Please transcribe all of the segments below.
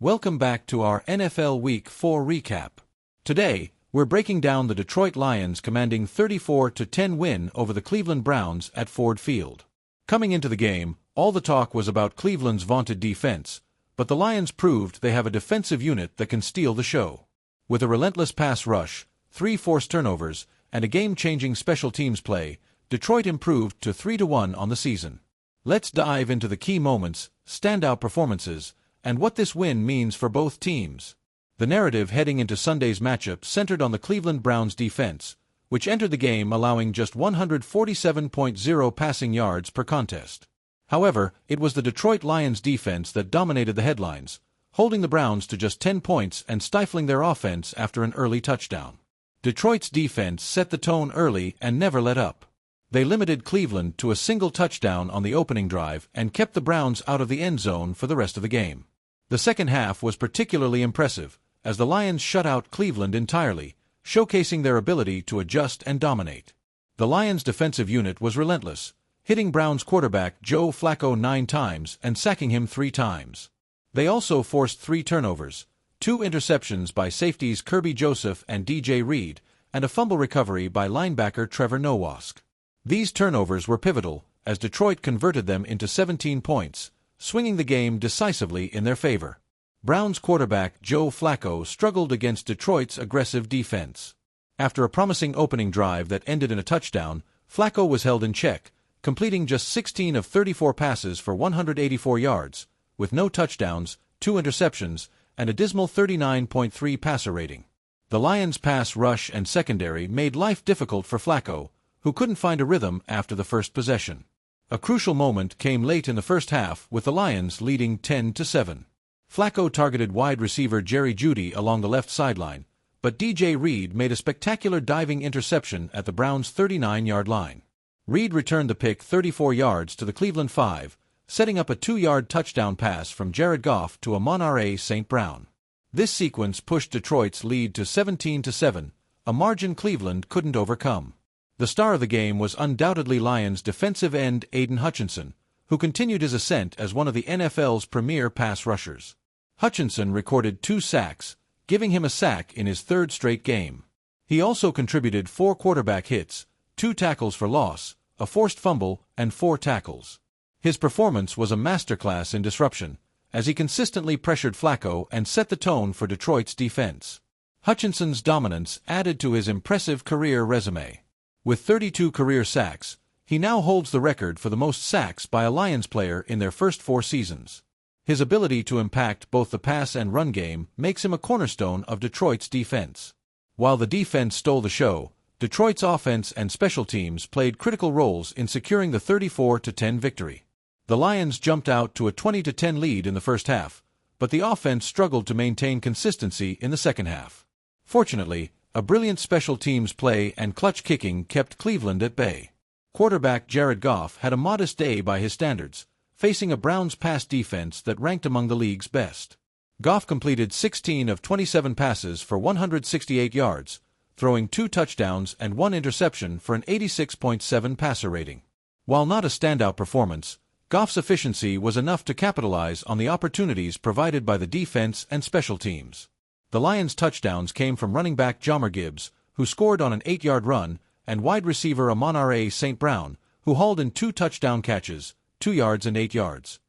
Welcome back to our NFL Week 4 recap. Today, we're breaking down the Detroit Lions commanding 34-10 win over the Cleveland Browns at Ford Field. Coming into the game, all the talk was about Cleveland's vaunted defense, but the Lions proved they have a defensive unit that can steal the show. With a relentless pass rush, 3 forced turnovers, and a game-changing special teams play, Detroit improved to 3-1 on the season. Let's dive into the key moments, standout performances, and what this win means for both teams. The narrative heading into Sunday's matchup centered on the Cleveland Browns defense, which entered the game allowing just 147.0 passing yards per contest. However, it was the Detroit Lions defense that dominated the headlines, holding the Browns to just 10 points and stifling their offense after an early touchdown. Detroit's defense set the tone early and never let up. They limited Cleveland to a single touchdown on the opening drive and kept the Browns out of the end zone for the rest of the game. The second half was particularly impressive, as the Lions shut out Cleveland entirely, showcasing their ability to adjust and dominate. The Lions' defensive unit was relentless, hitting Browns quarterback Joe Flacco 9 times and sacking him 3 times. They also forced 3 turnovers, 2 interceptions by safeties Kirby Joseph and DJ Reed, and a fumble recovery by linebacker Trevor Nowask. These turnovers were pivotal, as Detroit converted them into 17 points, swinging the game decisively in their favor. Browns quarterback Joe Flacco struggled against Detroit's aggressive defense. After a promising opening drive that ended in a touchdown, Flacco was held in check, completing just 16 of 34 passes for 184 yards, with no touchdowns, 2 interceptions, and a dismal 39.3 passer rating. The Lions' pass rush and secondary made life difficult for Flacco, who couldn't find a rhythm after the first possession. A crucial moment came late in the first half with the Lions leading 10-7. Flacco targeted wide receiver Jerry Jeudy along the left sideline, but DJ Reed made a spectacular diving interception at the Browns' 39-yard line. Reed returned the pick 34 yards to the Cleveland 5, setting up a 2-yard touchdown pass from Jared Goff to Amon-Ra St. Brown. This sequence pushed Detroit's lead to 17-7, a margin Cleveland couldn't overcome. The star of the game was undoubtedly Lions defensive end Aiden Hutchinson, who continued his ascent as one of the NFL's premier pass rushers. Hutchinson recorded 2 sacks, giving him a sack in his 3rd straight game. He also contributed 4 quarterback hits, 2 tackles for loss, a forced fumble, and 4 tackles. His performance was a masterclass in disruption, as he consistently pressured Flacco and set the tone for Detroit's defense. Hutchinson's dominance added to his impressive career resume. With 32 career sacks, he now holds the record for the most sacks by a Lions player in their first 4 seasons. His ability to impact both the pass and run game makes him a cornerstone of Detroit's defense. While the defense stole the show, Detroit's offense and special teams played critical roles in securing the 34-10 victory. The Lions jumped out to a 20-10 lead in the first half, but the offense struggled to maintain consistency in the second half. Fortunately, a brilliant special teams play and clutch kicking kept Cleveland at bay. Quarterback Jared Goff had a modest day by his standards, facing a Browns pass defense that ranked among the league's best. Goff completed 16 of 27 passes for 168 yards, throwing 2 touchdowns and 1 interception for an 86.7 passer rating. While not a standout performance, Goff's efficiency was enough to capitalize on the opportunities provided by the defense and special teams. The Lions' touchdowns came from running back Jahmyr Gibbs, who scored on an 8-yard run, and wide receiver Amon-Ra St. Brown, who hauled in 2 touchdown catches, 2 yards and 8 yards.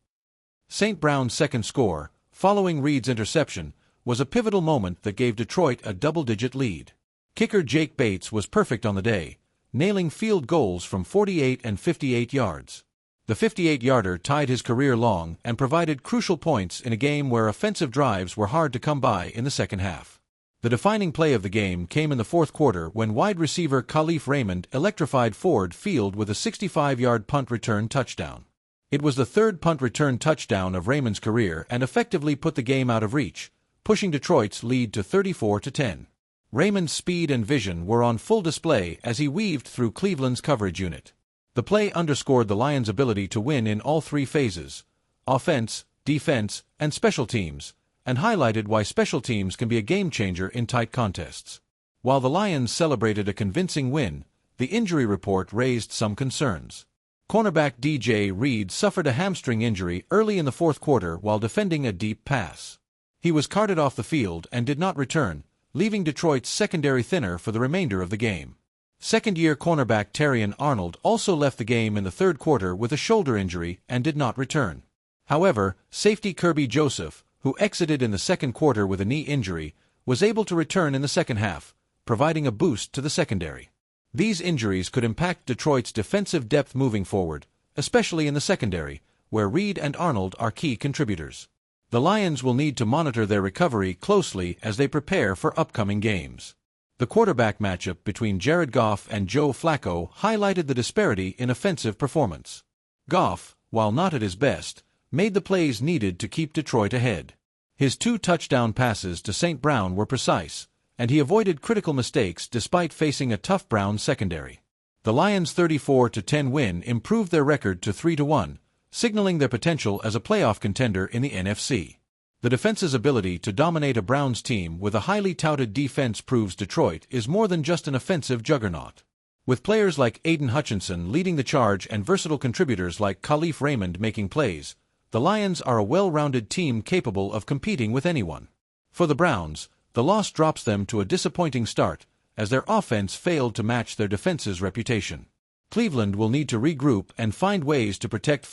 St. Brown's second score, following Reed's interception, was a pivotal moment that gave Detroit a double-digit lead. Kicker Jake Bates was perfect on the day, nailing field goals from 48 and 58 yards. The 58-yarder tied his career long and provided crucial points in a game where offensive drives were hard to come by in the second half. The defining play of the game came in the fourth quarter when wide receiver Khalif Raymond electrified Ford Field with a 65-yard punt return touchdown. It was the 3rd punt return touchdown of Raymond's career and effectively put the game out of reach, pushing Detroit's lead to 34-10. Raymond's speed and vision were on full display as he weaved through Cleveland's coverage unit. The play underscored the Lions' ability to win in all 3 phases: offense, defense, and special teams, and highlighted why special teams can be a game-changer in tight contests. While the Lions celebrated a convincing win, the injury report raised some concerns. Cornerback DJ Reed suffered a hamstring injury early in the fourth quarter while defending a deep pass. He was carted off the field and did not return, leaving Detroit's secondary thinner for the remainder of the game. Second-year cornerback Terrion Arnold also left the game in the third quarter with a shoulder injury and did not return. However, safety Kirby Joseph, who exited in the second quarter with a knee injury, was able to return in the second half, providing a boost to the secondary. These injuries could impact Detroit's defensive depth moving forward, especially in the secondary, where Reed and Arnold are key contributors. The Lions will need to monitor their recovery closely as they prepare for upcoming games. The quarterback matchup between Jared Goff and Joe Flacco highlighted the disparity in offensive performance. Goff, while not at his best, made the plays needed to keep Detroit ahead. His 2 touchdown passes to St. Brown were precise, and he avoided critical mistakes despite facing a tough Browns secondary. The Lions' 34-10 win improved their record to 3-1, signaling their potential as a playoff contender in the NFC. The defense's ability to dominate a Browns team with a highly touted defense proves Detroit is more than just an offensive juggernaut. With players like Aiden Hutchinson leading the charge and versatile contributors like Khalif Raymond making plays, the Lions are a well-rounded team capable of competing with anyone. For the Browns, the loss drops them to a disappointing start, as their offense failed to match their defense's reputation. Cleveland will need to regroup and find ways to protect